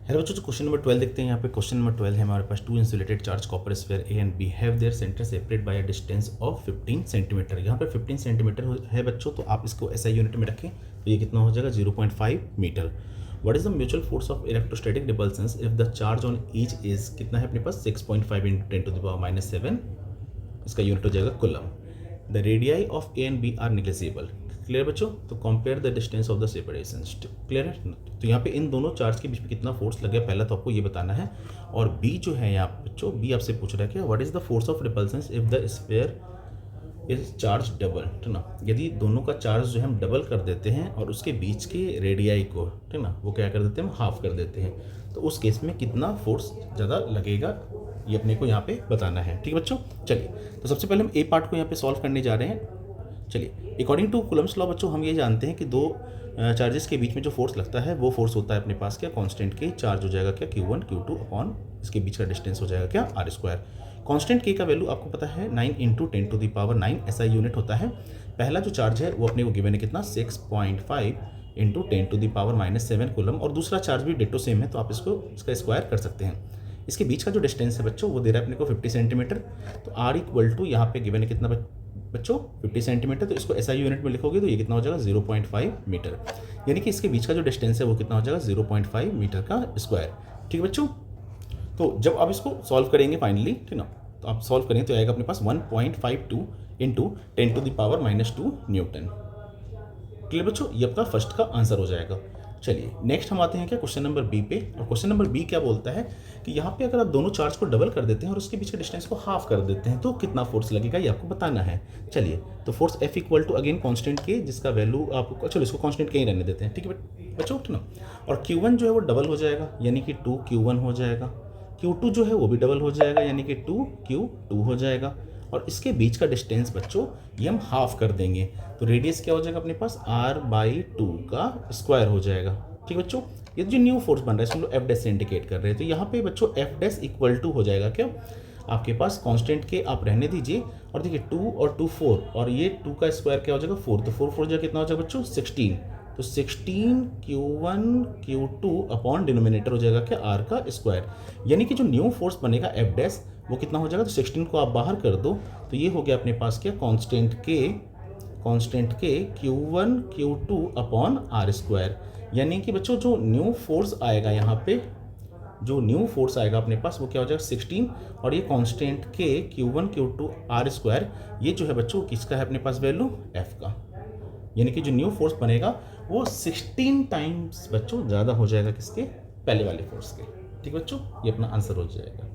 Hello बच्चों, question number 12 देखते हैं। यहाँ पे क्वेश्चन नंबर 12 है हमारे पास। Two insulated charge copper sphere A and B have their centre separate by a distance of 15 centimetre. यहाँ पे 15 सेंटीमीटर है बच्चों, तो आप इसको ऐसा यूनिट में रखें तो ये कितना हो जाएगा 0.5 metre. What is the mutual force of electrostatic repulsion if the charge on each is कितना है अपने पास 6.5 × 10⁻⁻7, इसका यूनिट हो जाएगा coulomb. The radii of A and B are negligible. Clear बच्चों? तो compare the distance of the separation. Clear है? तो यहाँ पे इन दोनों चार्ज के बीच में कितना फोर्स लगे पहला तो आपको ये बताना है। और बी जो है यहाँ बच्चों, बी आपसे पूछ रहा है कि what is the force of repulsion if the sphere is charge double, ठीक ना। यदि दोनों का चार्ज जो है हम डबल कर देते हैं और उसके बीच के रेडियाई को, ठीक ना, वो क्या कर देते हैं, हम हाफ कर देते हैं, तो उस केस में कितना फोर्स ज़्यादा लगेगा ये अपने को यहाँ पे बताना है। ठीक है बच्चों, चलिए तो सबसे पहले हम ए पार्ट को यहाँ पे सॉल्व करने जा रहे हैं। चलिए, अकॉर्डिंग टू कूलम्स लॉ बच्चों हम ये जानते हैं कि दो चार्जेस के बीच में जो फोर्स लगता है वो फोर्स होता है अपने पास क्या, कांस्टेंट के चार्ज हो जाएगा क्या Q1 Q2 अपॉन इसके बीच का डिस्टेंस हो जाएगा क्या R²। कांस्टेंट के का वैल्यू आपको पता है 9 × 10⁻9 ऐसा यूनिट होता है। पहला जो चार्ज है वो अपने को गिवन है कितना 6.5 × 10⁻⁻7 कूलम, और दूसरा चार्ज भी डिटो सेम है तो आप इसका स्क्वायर कर सकते हैं। इसके बीच का जो डिस्टेंस है बच्चों वो दे रहा है अपने को 50 सेंटीमीटर। तो R इक्वल टू यहाँ पे गिवन है कितना बच्चों 50 सेंटीमीटर, तो इसको ऐसा यूनिट में लिखोगे तो ये कितना हो जाएगा 0.5 मीटर। यानी कि इसके बीच का जो डिस्टेंस है वो कितना हो जाएगा 0.5 मीटर का स्क्वायर। ठीक है बच्चों, तो जब आप इसको सॉल्व करेंगे फाइनली, ठीक ना, तो आप सॉल्व करेंगे तो आएगा अपने पास 1.52 × 10⁻⁻2 न्यूटन। क्लियर बच्चों, ये आपका फर्स्ट का आंसर हो जाएगा। चलिए नेक्स्ट हम आते हैं क्या क्वेश्चन नंबर बी पे। और क्वेश्चन नंबर बी क्या बोलता है कि यहाँ पे अगर आप दोनों चार्ज को डबल कर देते हैं और उसके बीच के डिस्टेंस को हाफ कर देते हैं तो कितना फोर्स लगेगा ये आपको बताना है। चलिए तो force F equal to again constant K, जिसका वैल्यू आपको, चलो इसको कांस्टेंट के ही रहने देते हैं, ठीक है बच्चों, ठीक ना। और Q1 जो है वो डबल हो जाएगा यानी कि 2Q1 हो जाएगा। Q2 जो है वो भी डबल हो जाएगा यानी कि 2Q2 हो जाएगा। और इसके बीच का डिस्टेंस बच्चों ये हम हाफ कर देंगे तो रेडियस क्या हो जाएगा अपने पास R/2 का स्क्वायर हो जाएगा। ठीक है बच्चों, ये जो न्यू फोर्स बन रहा है इसको हम लोग F' से इंडिकेट कर रहे हैं। तो यहाँ पे बच्चों F' इक्वल टू हो जाएगा क्या, आपके पास कांस्टेंट के आप रहने दीजिए और देखिए 2 और 2 4, और ये 2 का स्क्वायर क्या हो जाएगा 4, तो 4 4 जाएगा कितना हो जाएगा बच्चों 16। तो 16 Q1 Q2 अपॉन डिनोमिनेटर हो जाएगा क्या R का स्क्वायर। यानी कि जो न्यू फोर्स बनेगा F' वो कितना हो जाएगा, तो 16 को आप बाहर कर दो तो ये हो गया अपने पास क्या कांस्टेंट के Q1 Q2 अपॉन R²। यानी कि बच्चों जो न्यू फोर्स आएगा यहाँ पे, जो न्यू फोर्स आएगा अपने पास वो क्या हो जाएगा 16, और ये कांस्टेंट के Q1 Q2 R², ये जो है बच्चों किसका है अपने पास वैल्यू F का। यानी कि जो न्यू फोर्स बनेगा वो 16 टाइम्स बच्चों ज़्यादा हो जाएगा किसके, पहले वाले फोर्स के। ठीक बच्चों, ये अपना आंसर हो जाएगा।